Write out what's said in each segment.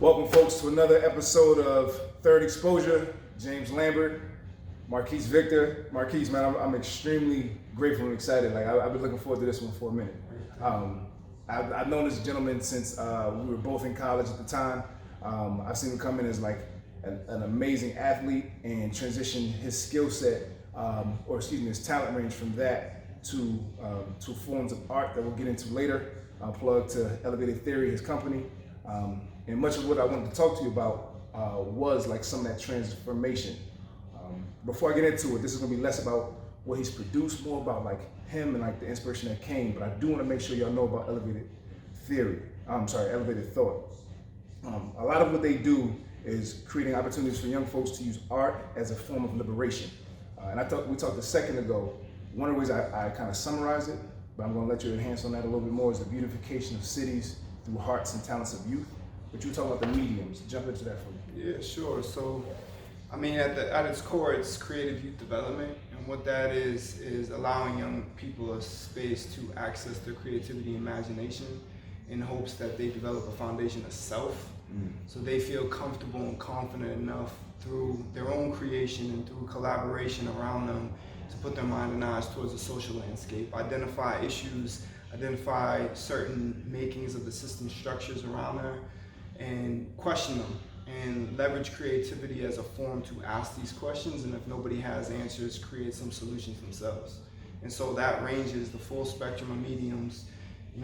Welcome, folks, to another episode of Third Exposure. James Lambert, Marquis Victor. Marquis, man, I'm extremely grateful and excited. I've been looking forward to this one for a minute. I've known this gentleman since we were both in college at the time. I've seen him come in as like an amazing athlete and transition his skill set, his talent range from that to forms of art that we'll get into later. Plug to Olivia Theory, his company. And much of what I wanted to talk to you about was like some of that transformation. Before I get into it, this is gonna be less about what he's produced, more about like him and like the inspiration that came. But I do want to make sure y'all know about elevated thought. A lot of what they do is creating opportunities for young folks to use art as a form of liberation. And we talked a second ago. One of the ways I kind of summarize it, but I'm going to let you enhance on that a little bit more, is the beautification of cities through hearts and talents of youth. But you were talking about the mediums. Jump into that for me. Yeah, sure. So, I mean, at its core, it's creative youth development. And what that is allowing young people a space to access their creativity and imagination in hopes that they develop a foundation of self. So they feel comfortable and confident enough through their own creation and through collaboration around them to put their mind and eyes towards the social landscape, identify issues, identify certain makings of the system structures around there, and question them, and leverage creativity as a form to ask these questions, and if nobody has answers, create some solutions themselves. And so that ranges the full spectrum of mediums,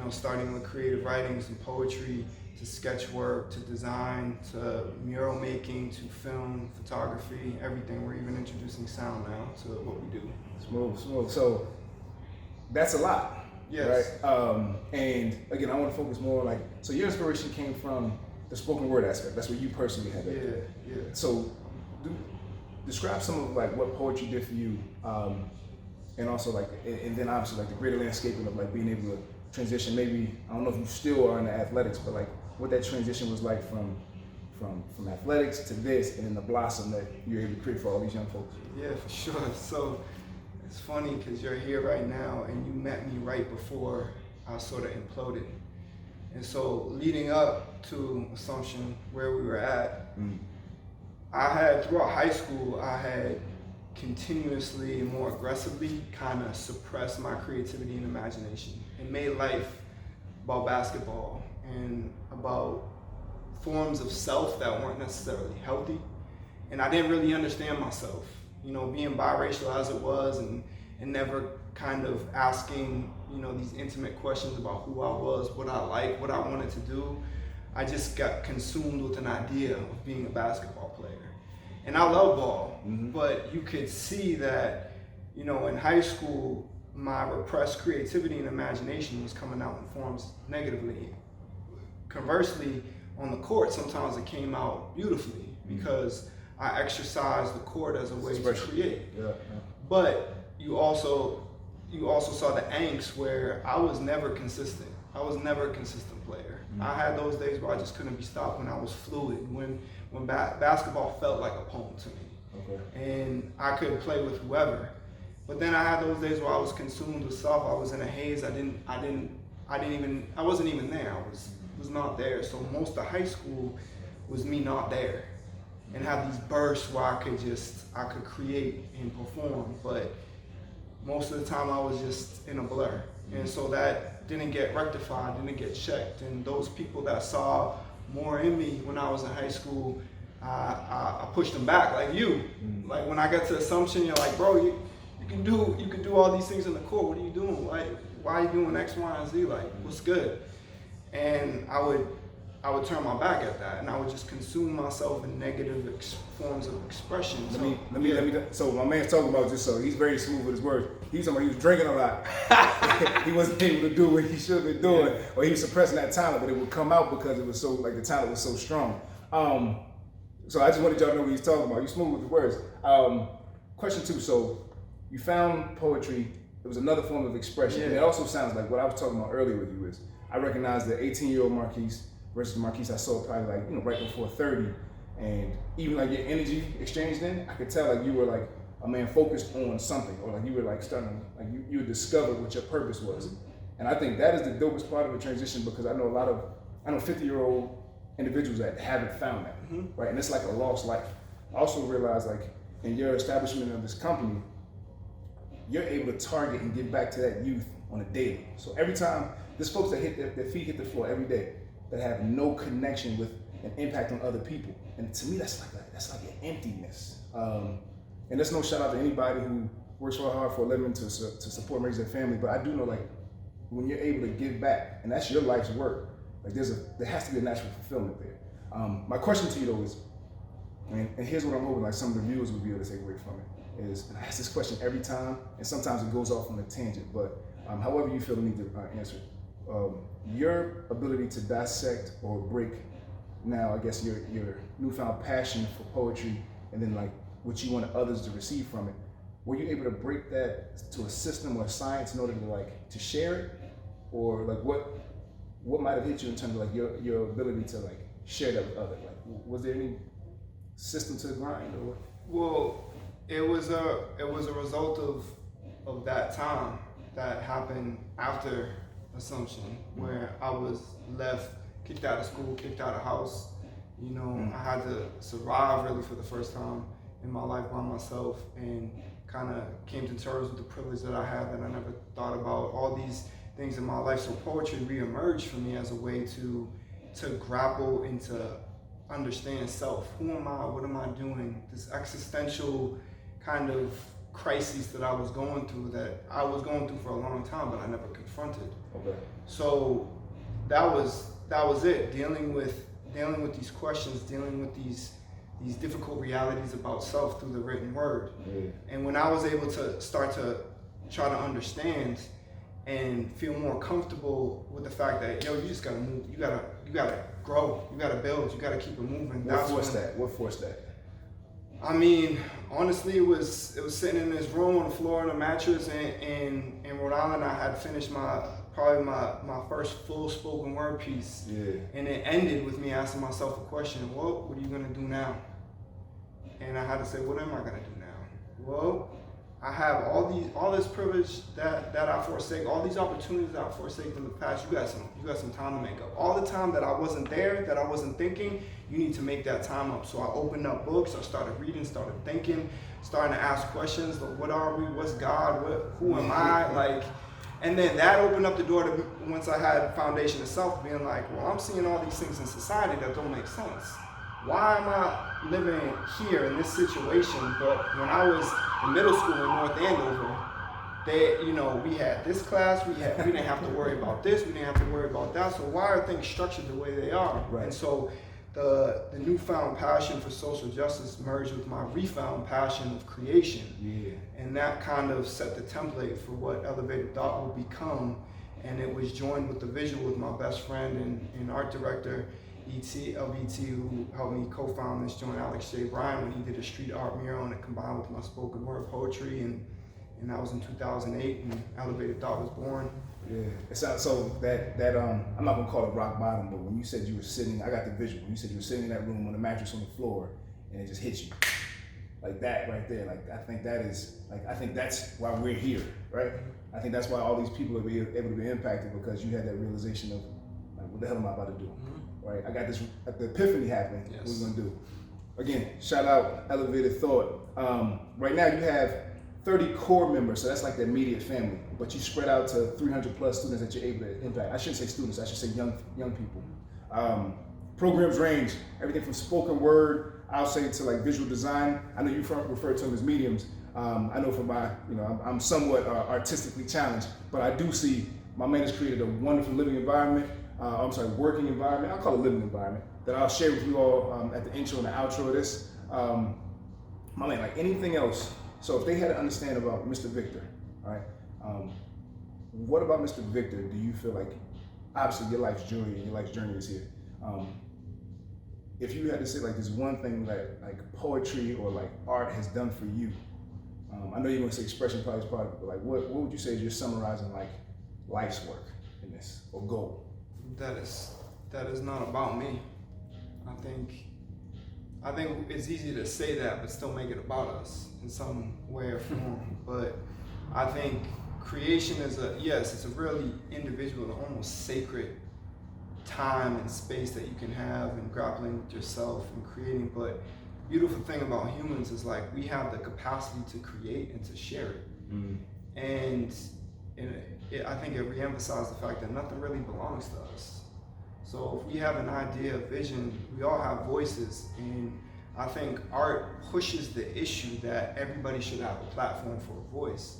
starting with creative writings and poetry, to sketch work, to design, to mural making, to film, photography, everything. We're even introducing sound now to what we do. Smooth. So that's a lot. Yes. Right? And again, I want to focus more so your inspiration came from the spoken word aspect. That's what you personally had. Yeah. So describe some of what poetry did for you, and also and then obviously the greater landscaping of being able to transition. Maybe, I don't know if you still are in the athletics, but what that transition was like from athletics to this, and then the blossom that you're able to create for all these young folks. Yeah, for sure. So it's funny because you're here right now and you met me right before I sort of imploded. And so leading up to Assumption, where we were at, I had, throughout high school, I had continuously and more aggressively kind of suppressed my creativity and imagination and made life about basketball and about forms of self that weren't necessarily healthy. And I didn't really understand myself, being biracial as it was, and never kind of asking, these intimate questions about who I was, what I liked, what I wanted to do. I just got consumed with an idea of being a basketball player. And I love ball, but you could see that, in high school, my repressed creativity and imagination was coming out in forms negatively. Conversely, on the court, sometimes it came out beautifully because I exercised the court as a way to create. Yeah. But you also saw the angst where I was never consistent. I was never a consistent player. I had those days where I just couldn't be stopped, when I was fluid, when basketball felt like a poem to me. Okay. And I could play with whoever. But then I had those days where I was consumed with self. I was in a haze. I wasn't even there. I was not there. So most of high school was me not there, and have these bursts where I could create and perform, but most of the time I was just in a blur. And so that didn't get rectified, didn't get checked. And those people that saw more in me when I was in high school, I pushed them back, like you. Like when I got to Assumption, you're like, bro, you can do all these things in the court. What are you doing? Why are you doing X, Y, and Z? What's good? And I would turn my back at that, and I would just consume myself in negative forms of expression. So my man's talking about, just so he's very smooth with his words. He's talking about he was drinking a lot. He wasn't able to do what he should have been doing, or he was suppressing that talent, but it would come out because it was so, the talent was so strong. So I just wanted y'all to know what he's talking about. He's smooth with the words. Question 2, so you found poetry, it was another form of expression, and it also sounds like what I was talking about earlier with you is, I recognize the 18-year-old Marquis versus the Marquis I saw probably right before 30, and even your energy exchange then, I could tell you were a man focused on something, or you were starting, you discovered what your purpose was. And I think that is the dopest part of the transition, because I know 50-year-old individuals that haven't found that, Mm-hmm. right? And it's like a lost life. I also realized, like, in your establishment of this company, you're able to target and give back to that youth on a daily. So every time, there's folks that their feet hit the floor every day that have no connection with an impact on other people. And to me, that's like an emptiness. And there's no shout out to anybody who works so hard for a living to support and raise their family. But I do know, like, when you're able to give back, and that's your life's work, like there has to be a natural fulfillment there. My question to you though is, and here's what I'm hoping like some of the viewers will be able to take away from it, is, and I ask this question every time, and sometimes it goes off on a tangent, but however you feel the need to answer it. Your ability to dissect or break now, I guess, your newfound passion for poetry, and then like what you want others to receive from it, were you able to break that to a system or science in order to like to share it? Or like what might have hit you in terms of like your ability to like share that with others? Like, was there any system to the grind or what? Well, it was a result of that time that happened after Assumption, where I was kicked out of school, kicked out of house. You know, I had to survive really for the first time in my life by myself, and kind of came to terms with the privilege that I had that I never thought about. All these things in my life. So poetry reemerged for me as a way to grapple and to understand self. Who am I? What am I doing? This existential kind of crises that I was going through for a long time, but I never confronted. Okay. So that was it. Dealing with these questions, dealing with these difficult realities about self through the written word. Yeah. And when I was able to start to try to understand and feel more comfortable with the fact that, you just gotta move, you gotta grow, you gotta build, you gotta keep it moving. What forced that? I mean, honestly, it was sitting in this room on the floor on a mattress in Rhode Island. I had finished my first full spoken word piece. Yeah. And it ended with me asking myself a question: what are you gonna do now? And I had to say, what am I gonna do now? Well, I have all this privilege that I forsake, all these opportunities that I forsake in the past. You got some time to make up. All the time that I wasn't there, that I wasn't thinking, you need to make that time up. So I opened up books, I started reading, started thinking, starting to ask questions like, what are we? What's God? Who am I? Like, and then that opened up the door to, once I had foundation of self, being like, well, I'm seeing all these things in society that don't make sense. Why am I living here in this situation? But when I was in middle school in North Andover, we had this class, we didn't have to worry about this, we didn't have to worry about that. So why are things structured the way they are? Right. And so the newfound passion for social justice merged with my refound passion of creation. Yeah. And that kind of set the template for what Elevated Thought will become. And it was joined with the visual with my best friend and art director, LBT, who helped me co-found this joint, Alex J. Bryan, when he did a street art mural, and it combined with my spoken word poetry, and that was in 2008, and Elevated Thought was born. Yeah, it's not, so that I'm not gonna call it rock bottom, but when you said you were sitting, I got the visual. You said you were sitting in that room on a mattress on the floor, and it just hit you, like that right there. Like I think that's why we're here, right? I think that's why all these people are able to be impacted, because you had that realization of like, what the hell am I about to do? Right? I got this, the epiphany happened. Yes. What are we gonna do? Again, shout out Elevated Thought. Right now you have 30 core members, so that's like the immediate family, but you spread out to 300 plus students that you're able to impact. I shouldn't say students, I should say young people. Programs range everything from spoken word, I'll say, to like visual design. I know you refer to them as mediums. I know from my, I'm somewhat artistically challenged, but I do see my man has created a wonderful living environment. Working environment. I'll call it living environment that I'll share with you all at the intro and the outro of this. My man, like anything else. So if they had to understand about Mr. Victor, all right, what about Mr. Victor do you feel like, obviously your life's journey is here. If you had to say like this one thing that like poetry or like art has done for you, I know you're gonna say expression probably is part of it, but like what would you say is you're summarizing like life's work in this, or goal? That is not about me. I think it's easy to say that, but still make it about us in some way or form. But I think creation is it's a really individual, almost sacred time and space that you can have and grappling with yourself and creating. But beautiful thing about humans is like we have the capacity to create and to share it. Mm. And I think it reemphasized the fact that nothing really belongs to us. So if we have an idea, a vision, we all have voices, and I think art pushes the issue that everybody should have a platform for a voice.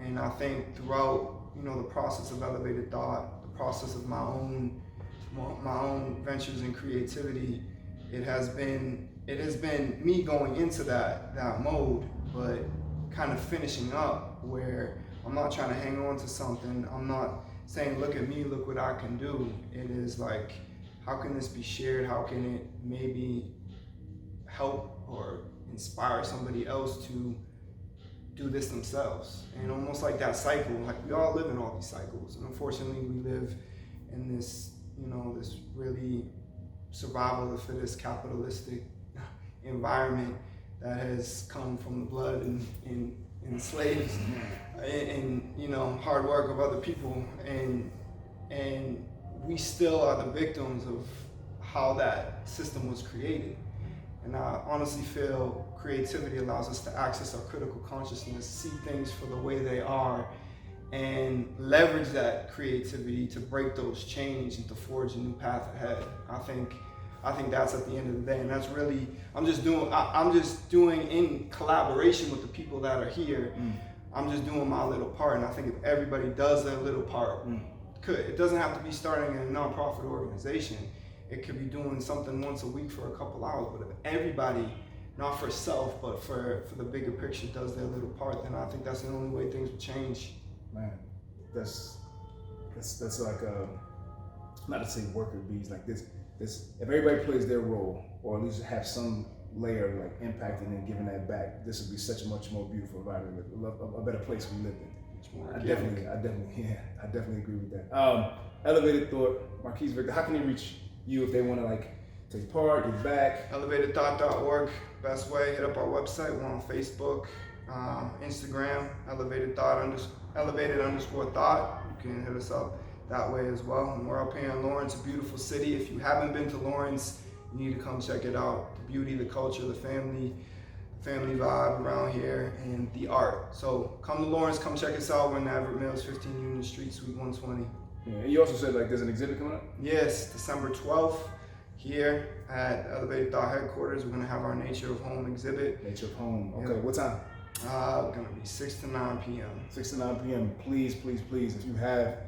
And I think throughout, the process of elevated thought, the process of my own ventures in creativity, it has been me going into that mode, but kind of finishing up where I'm not trying to hang on to something. I'm not saying, look at me, look what I can do. It is like, how can this be shared? How can it maybe help or inspire somebody else to do this themselves? And almost like that cycle, like we all live in all these cycles. And unfortunately, we live in this, this really survival of the fittest capitalistic environment that has come from the blood and slaves and hard work of other people, and we still are the victims of how that system was created. And I honestly feel creativity allows us to access our critical consciousness, see things for the way they are, and leverage that creativity to break those chains and to forge a new path ahead. I think that's at the end of the day, and that's really I'm just doing in collaboration with the people that are here. I'm just doing my little part, and I think if everybody does their little part, it doesn't have to be starting a nonprofit organization. It could be doing something once a week for a couple hours. But if everybody, not for self, but for the bigger picture, does their little part, then I think that's the only way things will change. Man, that's like not to say worker bees, like this. If everybody plays their role, or at least have some layer of like impacting and giving that back, this would be such a much more beautiful environment, a better place we live in. I definitely agree with that. Elevated Thought, Marquis Victor. How can they reach you if they want to like take part, give back? ElevatedThought.org, best way. Hit up our website. We're on Facebook, Instagram, elevated_thought. You can hit us up that way as well. And we're up here in Lawrence, a beautiful city. If you haven't been to Lawrence, you need to come check it out. The beauty, the culture, the family vibe around here, and the art. So come to Lawrence, come check us out. We're in Everett Mills, 15 Union Street, Suite 120. Yeah, and you also said like there's an exhibit coming up? Yes, December 12th here at Elevated Thought headquarters. We're gonna have our Nature of Home exhibit. Nature of Home, okay, what time? Gonna be 6 to 9 p.m. 6 to 9 p.m. Please, if you have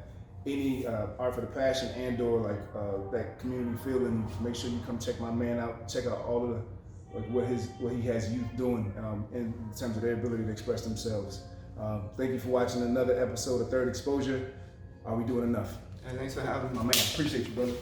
any art for the passion and or like that community feeling, make sure you come check my man out. Check out all of the what he has youth doing in terms of their ability to express themselves. Thank you for watching another episode of Third Exposure. Are we doing enough? Hey, thanks for having me. My man, appreciate you, brother.